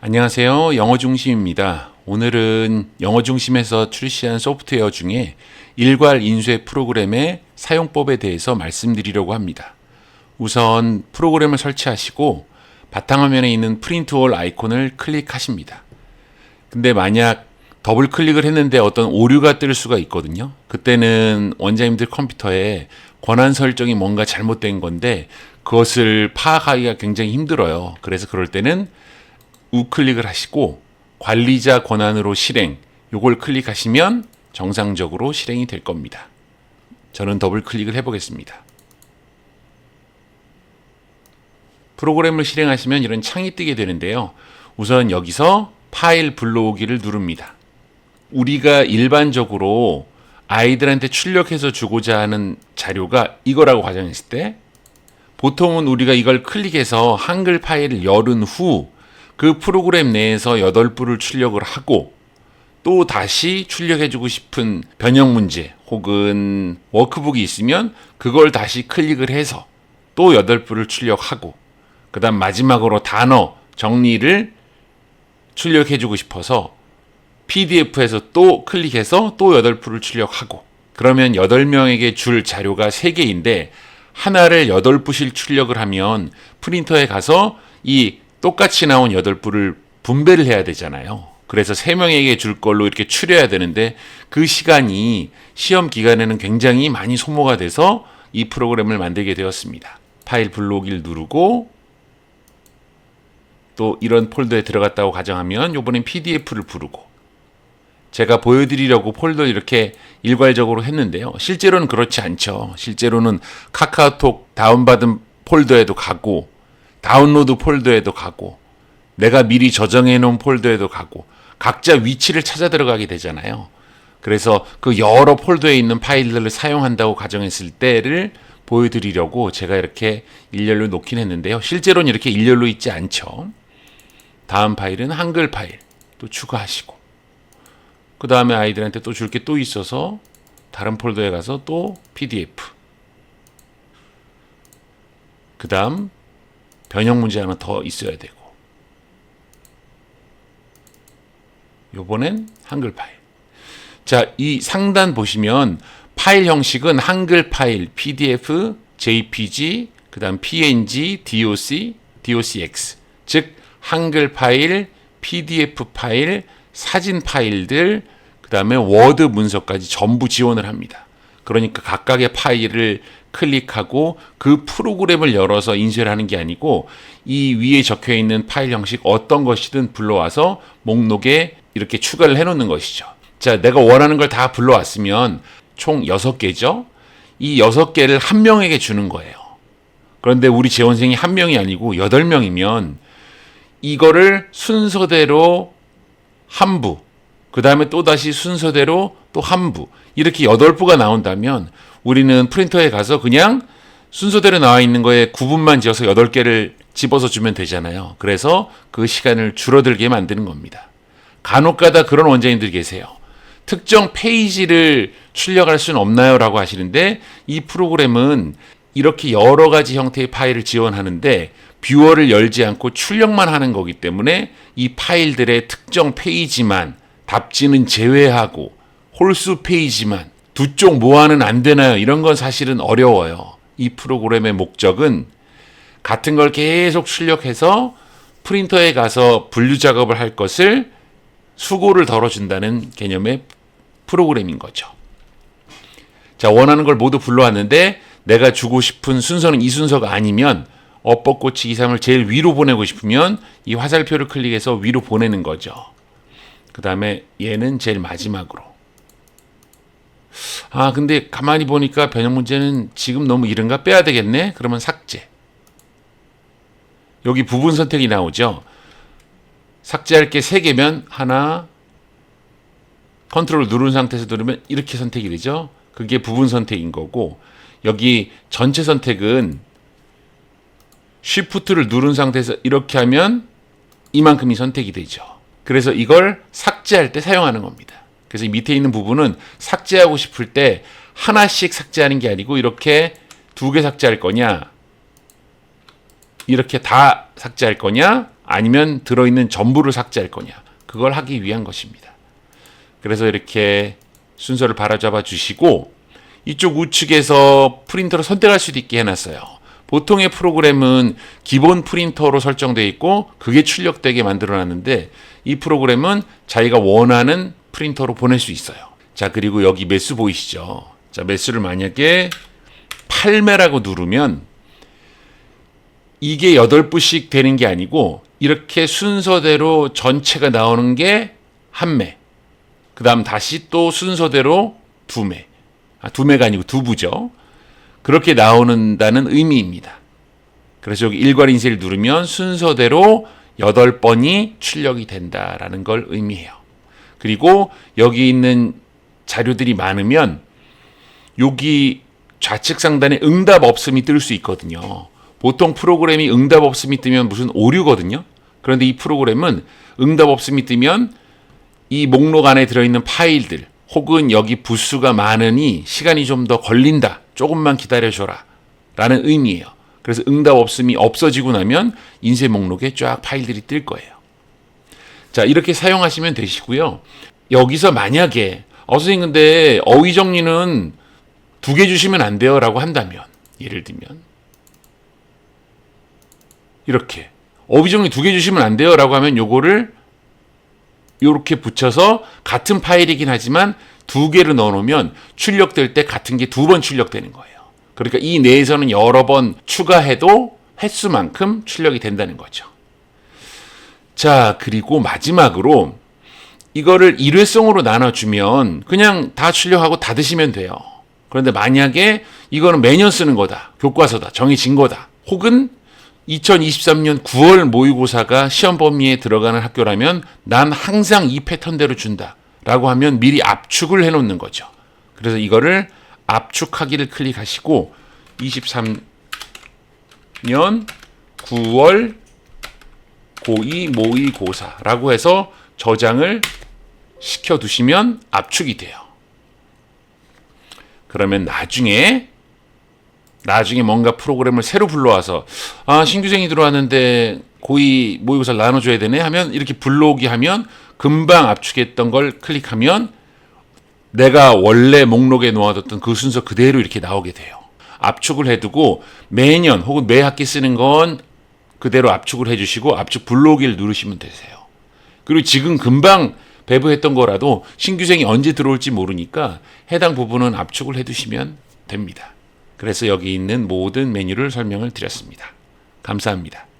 안녕하세요. 영어중심입니다. 오늘은 영어중심에서 출시한 소프트웨어 중에 일괄 인쇄 프로그램의 사용법에 대해서 말씀드리려고 합니다. 우선 프로그램을 설치하시고 바탕화면에 있는 프린트홀 아이콘을 클릭하십니다. 근데 만약 더블 클릭을 했는데 어떤 오류가 뜰 수가 있거든요. 그때는 원장님들 컴퓨터에 권한 설정이 뭔가 잘못된 건데 그것을 파악하기가 굉장히 힘들어요. 그래서 그럴 때는 우클릭을 하시고 관리자 권한으로 실행, 요걸 클릭하시면 정상적으로 실행이 될 겁니다. 저는 더블 클릭을 해보겠습니다. 프로그램을 실행하시면 이런 창이 뜨게 되는데요. 우선 여기서 파일 불러오기를 누릅니다. 우리가 일반적으로 아이들한테 출력해서 주고자 하는 자료가 이거라고 가정했을 때 보통은 우리가 이걸 클릭해서 한글 파일을 열은 후 그 프로그램 내에서 8부를 출력을 하고 또 다시 출력해주고 싶은 변형 문제 혹은 워크북이 있으면 그걸 다시 클릭을 해서 또 8부를 출력하고 그 다음 마지막으로 단어 정리를 출력해주고 싶어서 PDF에서 또 클릭해서 또 8부를 출력하고 그러면 8명에게 줄 자료가 3개인데 하나를 8부씩 출력을 하면 프린터에 가서 이 똑같이 나온 8부를 분배를 해야 되잖아요. 그래서 3명에게 줄 걸로 이렇게 추려야 되는데 그 시간이 시험 기간에는 굉장히 많이 소모가 돼서 이 프로그램을 만들게 되었습니다. 파일 불러오기를 누르고 또 이런 폴더에 들어갔다고 가정하면 이번엔 PDF를 부르고 제가 보여드리려고 폴더 이렇게 일괄적으로 했는데요. 실제로는 그렇지 않죠. 실제로는 카카오톡 다운받은 폴더에도 가고 다운로드 폴더에도 가고 내가 미리 저장해 놓은 폴더에도 가고 각자 위치를 찾아 들어가게 되잖아요. 그래서 그 여러 폴더에 있는 파일들을 사용한다고 가정했을 때를 보여드리려고 제가 이렇게 일렬로 놓긴 했는데요. 실제로는 이렇게 일렬로 있지 않죠. 다음 파일은 한글 파일 또 추가하시고 그 다음에 아이들한테 또 줄 게 또 있어서 다른 폴더에 가서 또 PDF 그 다음 변형 문제 하나 더 있어야 되고 요번엔 한글 파일. 자, 이 상단 보시면 파일 형식은 한글 파일, PDF, JPG, 그 다음 PNG, DOC, DOCX 즉 한글 파일, PDF 파일, 사진 파일들 그 다음에 워드 문서까지 전부 지원을 합니다. 그러니까 각각의 파일을 클릭하고 그 프로그램을 열어서 인쇄를 하는 게 아니고 이 위에 적혀 있는 파일 형식 어떤 것이든 불러와서 목록에 이렇게 추가를 해 놓는 것이죠. 자, 내가 원하는 걸 다 불러왔으면 총 6개죠. 이 6개를 한 명에게 주는 거예요. 그런데 우리 재원생이 한 명이 아니고 8명이면 이거를 순서대로 한 부, 그 다음에 또 다시 순서대로 또 한 부, 이렇게 8부가 나온다면 우리는 프린터에 가서 그냥 순서대로 나와 있는 거에 구분만 지어서 8개를 집어서 주면 되잖아요. 그래서 그 시간을 줄어들게 만드는 겁니다. 간혹가다 그런 원장님들이 계세요. 특정 페이지를 출력할 수는 없나요? 라고 하시는데 이 프로그램은 이렇게 여러 가지 형태의 파일을 지원하는데 뷰어를 열지 않고 출력만 하는 거기 때문에 이 파일들의 특정 페이지만 답지는 제외하고 홀수 페이지만 두 쪽 모아는 안 되나요? 이런 건 사실은 어려워요. 이 프로그램의 목적은 같은 걸 계속 출력해서 프린터에 가서 분류 작업을 할 것을 수고를 덜어준다는 개념의 프로그램인 거죠. 자, 원하는 걸 모두 불러왔는데 내가 주고 싶은 순서는 이 순서가 아니면 엇벚꽃이 이상을 제일 위로 보내고 싶으면 이 화살표를 클릭해서 위로 보내는 거죠. 그 다음에 얘는 제일 마지막으로. 아, 근데 가만히 보니까 변형 문제는 지금 너무 이른가? 빼야 되겠네? 그러면 삭제. 여기 부분 선택이 나오죠. 삭제할 게 3개면 하나, 컨트롤 누른 상태에서 누르면 이렇게 선택이 되죠. 그게 부분 선택인 거고 여기 전체 선택은 쉬프트를 누른 상태에서 이렇게 하면 이만큼이 선택이 되죠. 그래서 이걸 삭제할 때 사용하는 겁니다. 그래서 이 밑에 있는 부분은 삭제하고 싶을 때 하나씩 삭제하는 게 아니고 이렇게 2개 삭제할 거냐 이렇게 다 삭제할 거냐 아니면 들어있는 전부를 삭제할 거냐. 그걸 하기 위한 것입니다. 그래서 이렇게 순서를 바로잡아 주시고 이쪽 우측에서 프린터를 선택할 수도 있게 해놨어요. 보통의 프로그램은 기본 프린터로 설정되어 있고 그게 출력되게 만들어놨는데 이 프로그램은 자기가 원하는 프린터로 보낼 수 있어요. 자, 그리고 여기 매수 보이시죠? 자, 매수를 만약에 8매라고 누르면 이게 8부씩 되는 게 아니고 이렇게 순서대로 전체가 나오는 게 1매. 그 다음 다시 또 순서대로 2매. 2매가 아니고 2부죠. 그렇게 나오는다는 의미입니다. 그래서 여기 일괄인쇄를 누르면 순서대로 8번이 출력이 된다라는 걸 의미해요. 그리고 여기 있는 자료들이 많으면 여기 좌측 상단에 응답 없음이 뜰 수 있거든요. 보통 프로그램이 응답 없음이 뜨면 무슨 오류거든요. 그런데 이 프로그램은 응답 없음이 뜨면 이 목록 안에 들어있는 파일들 혹은 여기 부수가 많으니 시간이 좀 더 걸린다. 조금만 기다려줘라. 라는 의미예요. 그래서 응답 없음이 없어지고 나면 인쇄 목록에 쫙 파일들이 뜰 거예요. 자, 이렇게 사용하시면 되시고요. 여기서 만약에 선생님 근데 어휘 정리는 2개 주시면 안 돼요 라고 한다면 예를 들면 이렇게 어휘 정리 2개 주시면 안 돼요 라고 하면 요거를 이렇게 붙여서 같은 파일이긴 하지만 2개를 넣어놓으면 출력될 때 같은 게 2번 출력되는 거예요. 그러니까 이 내에서는 여러 번 추가해도 횟수만큼 출력이 된다는 거죠. 자, 그리고 마지막으로 이거를 일회성으로 나눠주면 그냥 다 출력하고 닫으시면 돼요. 그런데 만약에 이거는 매년 쓰는 거다. 교과서다. 정해진 거다. 혹은 2023년 9월 모의고사가 시험 범위에 들어가는 학교라면 난 항상 이 패턴대로 준다. 라고 하면 미리 압축을 해놓는 거죠. 그래서 이거를 압축하기를 클릭하시고 23년 9월 고2 모의고사라고 해서 저장을 시켜두시면 압축이 돼요. 그러면 나중에 뭔가 프로그램을 새로 불러와서 신규생이 들어왔는데 고2 모의고사를 나눠줘야 되네 하면 이렇게 불러오기 하면 금방 압축했던 걸 클릭하면 내가 원래 목록에 놓아뒀던 그 순서 그대로 이렇게 나오게 돼요. 압축을 해두고 매년 혹은 매 학기 쓰는 건 그대로 압축을 해주시고 압축 불러오기를 누르시면 되세요. 그리고 지금 금방 배부했던 거라도 신규생이 언제 들어올지 모르니까 해당 부분은 압축을 해두시면 됩니다. 그래서 여기 있는 모든 메뉴를 설명을 드렸습니다. 감사합니다.